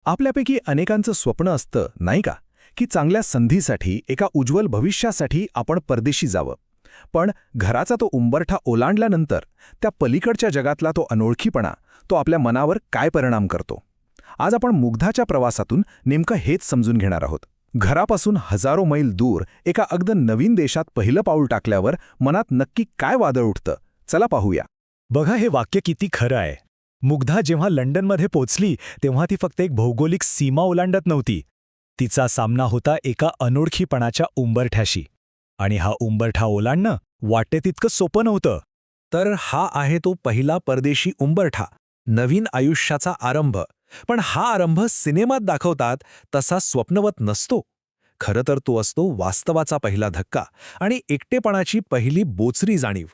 आपल्यापैकी अनेकांचं स्वप्न असतं नाही का, की चांगल्या संधीसाठी एका उज्ज्वल भविष्यासाठी आपण परदेशी जावं. पण घराचा तो उंबरठा ओलांडल्यानंतर त्या पलीकडच्या जगातला तो अनोळखीपणा तो आपल्या मनावर काय परिणाम करतो. आज आपण मुग्धाच्या प्रवासातून नेमकं हेच समजून घेणार आहोत. घरापासून हजारो मैल दूर एका अगदी नवीन देशात पहिलं पाऊल टाकल्यावर मनात नक्की काय वादळ उठतं, चला पाहूया. बघा हे वाक्य किती खरं आहे. मुग्धा जेव्हा लंडनमध्ये पोचली तेव्हा ती फक्त एक भौगोलिक सीमा ओलांडत नव्हती. तिचा सामना होता एका अनोळखीपणाच्या उंबरठ्याशी. आणि हा उंबरठा ओलांडणं वाटे तितकं सोपं नव्हतं. तर हा आहे तो पहिला परदेशी उंबरठा, नवीन आयुष्याचा आरंभ. पण हा आरंभ सिनेमात दाखवतात तसा स्वप्नवत नसतो. खरं तर तो असतो वास्तवाचा पहिला धक्का आणि एकटेपणाची पहिली बोचरी जाणीव.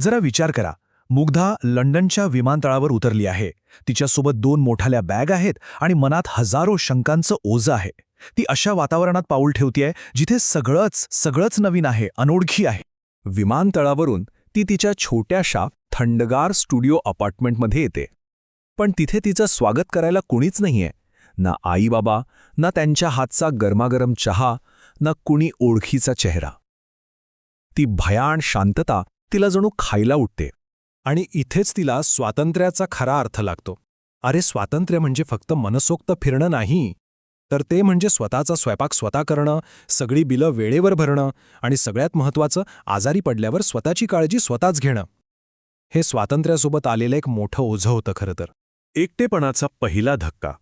जरा विचार करा, मुग्धा लंडनच्या विमानतळावर उतरली आहे. तिच्यासोबत 2 मोठाल्या बॅग आहेत आणि मनात हजारो शंकांचं ओझं आहे. ती अशा वातावरणात पाऊल ठेवतीये जिथे सगळंच नवीन आहे, अनोळखी आहे. विमानतळावरून ती तिच्या छोट्याशा थंडगार स्टुडिओ अपार्टमेंटमध्ये येते. पण तिथे तिचं स्वागत करायला कुणीच नाहीये. ना आई-बाबा, ना त्यांच्या हातचा गरमागरम चहा, ना कुणी ओळखीचा चेहरा. ती भयाण शांतता तिला जणू खायला उठते. आणि इथेच तिला स्वातंत्र्याचा खरा अर्थ लागतो. अरे, स्वातंत्र्य म्हणजे फक्त मनसोक्त फिरणं नाही, तर ते म्हणजे स्वतःचा स्वयंपाक स्वतः करणं, सगळी बिलं वेळेवर भरणं आणि सगळ्यात महत्त्वाचं, आजारी पडल्यावर स्वतःची काळजी स्वतःच घेणं. हे स्वातंत्र्यासोबत आलेलं एक मोठं ओझं होतं खरं तर. एकटेपणाचा पहिला धक्का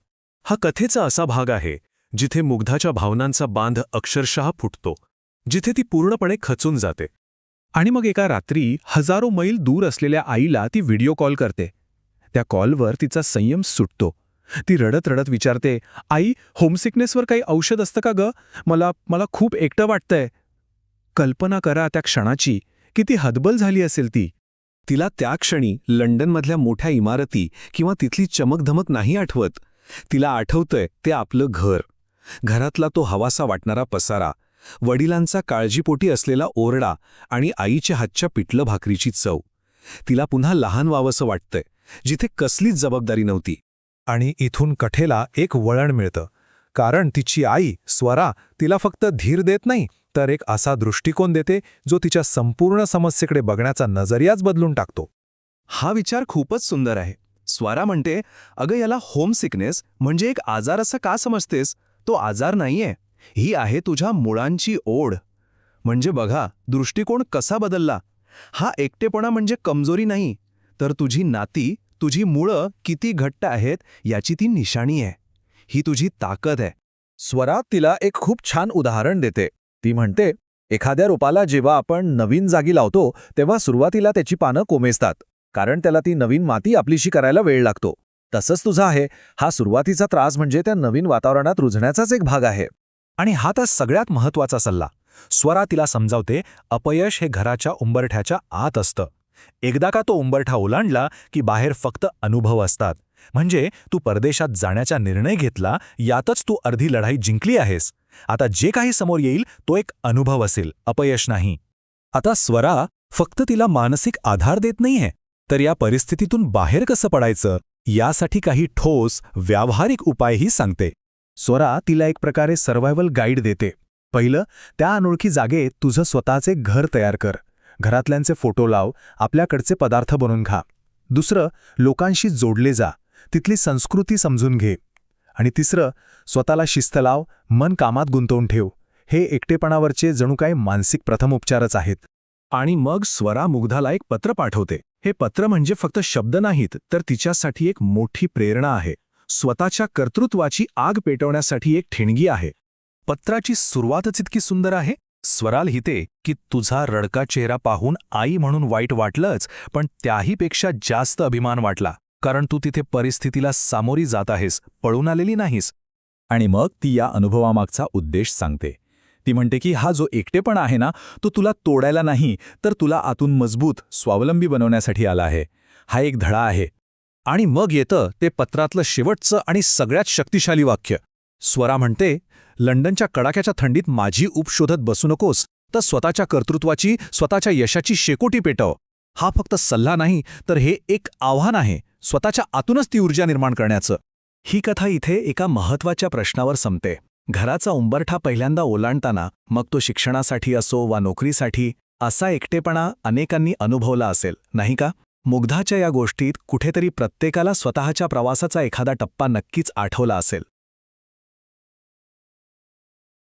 हा कथेचा असा भाग आहे जिथे मुग्धाच्या भावनांचा बांध अक्षरशः फुटतो, जिथे ती पूर्णपणे खचून जाते. आणि मग एका रात्री हजारो मैल दूर असलेल्या आईला ती व्हिडिओ कॉल करते. त्या कॉलवर तिचा संयम सुटतो. ती रडत रडत विचारते, आई, होमसिकनेसवर काही औषध असतं का ग? मला खूप एकटं वाटतंय. कल्पना करा त्या क्षणाची, किती हतबल झाली असेल ती. तिला त्या क्षणी लंडनमधल्या मोठ्या इमारती किंवा तिथली चमकधमक नाही आठवत. तिला आठवतंय ते आपलं घर. घरातला तो हवासा वाटणारा पसारा, वडिलांचा काळजीपोटी असलेला ओरडा आणि आईच्या हातच्या पिठलं भाकरीची चव. तिला पुन्हा लहान व्हावंसं वाटतंय, जिथे कसलीच जबाबदारी नव्हती. आणि इथून कथेला एक वळण मिळतं. कारण तिची आई स्वरा तिला फक्त धीर देत नाही, तर एक असा दृष्टिकोन देते जो तिच्या संपूर्ण समस्येकडे बघण्याचा नजरियाच बदलून टाकतो. हा विचार खूपच सुंदर आहे. स्वरा म्हणते, अगं, याला होमसिकनेस म्हणजे एक आजार असं का समजतेस? तो आजार नाहीये, ही आहे तुझ्या मुळांची ओढ. म्हणजे बघा, दृष्टिकोन कसा बदलला. हा एकटेपणा म्हणजे कमजोरी नाही, तर तुझी नाती, तुझी मुळं किती घट्ट आहेत याची ती निशाणी आहे. ही तुझी ताकद आहे. स्वरा तिला एक खूप छान उदाहरण देते. ती म्हणते, एखाद्या रोपाला जेव्हा आपण नवीन जागी लावतो तेव्हा सुरुवातीला त्याची पानं कोमेजतात, कारण त्याला ती नवीन माती आपलीशी करायला वेळ लागतो. तसंच तुझा आहे. हा सुरुवातीचा त्रास म्हणजे त्या नवीन वातावरणात रुजण्याचाच एक भाग आहे. आणि हा तर सगळ्यात महत्त्वाचा सल्ला. स्वरा तिला समजावते, अपयश हे घराच्या उंबरठ्याच्या आत असतं. एकदा का तो उंबरठा ओलांडला की बाहेर फक्त अनुभव असतात. म्हणजे तू परदेशात जाण्याचा निर्णय घेतला, यातच तू अर्धी लढाई जिंकली आहेस. आता जे काही समोर येईल तो एक अनुभव असेल, अपयश नाही. आता स्वरा फक्त तिला मानसिक आधार देत नाहीये, तर या परिस्थितीतून बाहेर कसं पडायचं यासाठी काही ठोस व्यावहारिक उपायही सांगते. स्वरा तिला एक प्रकारे सर्व्हायव्हल गाईड देते. पहिलं, त्या अनोळखी जागेत तुझं स्वतःचे घर तयार कर. घरातल्यांचे फोटो लाव, आपल्याकडचे पदार्थ बनवून खा. दुसरं, लोकांशी जोडले जा, तिथली संस्कृती समजून घे. आणि तिसरं, स्वतःला शिस्त लाव, मन कामात गुंतवून ठेव. हे एकटेपणावरचे जणू काही मानसिक प्रथम उपचारच आहेत. आणि मग स्वरा मुग्धाला एक पत्र पाठवते. हे पत्र म्हणजे फक्त शब्द नाहीत, तर तिच्यासाठी एक मोठी प्रेरणा आहे. स्वतःच्या कर्तृत्वाची आग पेटवण्यासाठी एक ठिणगी आहे. पत्राची सुरुवातच इतकी सुंदर आहे. स्वरा लिहिते की तुझा रडका चेहरा पाहून आई म्हणून वाईट वाटलंच, पण त्याहीपेक्षा जास्त अभिमान वाटला, कारण तू तिथे परिस्थितीला सामोरी जात आहेस, पळून आलेली नाहीस. आणि मग ती या अनुभवामागचा उद्देश सांगते. ती म्हणते की हा जो एकटेपणा आहे ना, तो तुला तोडायला नाही, तर तुला आतून मजबूत, स्वावलंबी बनवण्यासाठी आला आहे. हा एक धडा आहे. आणि मग येतं ते पत्रातलं शेवटचं आणि सगळ्यात शक्तिशाली वाक्य. स्वरा म्हणते, लंडनच्या कडाक्याच्या थंडीत माझी ऊब शोधत बसू नकोस, तर स्वतःच्या कर्तृत्वाची, स्वतःच्या यशाची शेकोटी पेटव. हा फक्त सल्ला नाही, तर हे एक आव्हान आहे, स्वतःच्या आतूनच ती ऊर्जा निर्माण करण्याचं. ही कथा इथे एका महत्त्वाच्या प्रश्नावर संपते. घराचा उंबरठा पहिल्यांदा ओलांडताना, मग तो शिक्षणासाठी असो वा नोकरीसाठी, असा एकटेपणा अनेकांनी अनुभवला असेल, नाही का? मुग्धाच्या या गोष्टीत कुठेतरी प्रत्येकाला स्वतःच्या प्रवासाचा एखादा टप्पा नक्कीच आठवला असेल.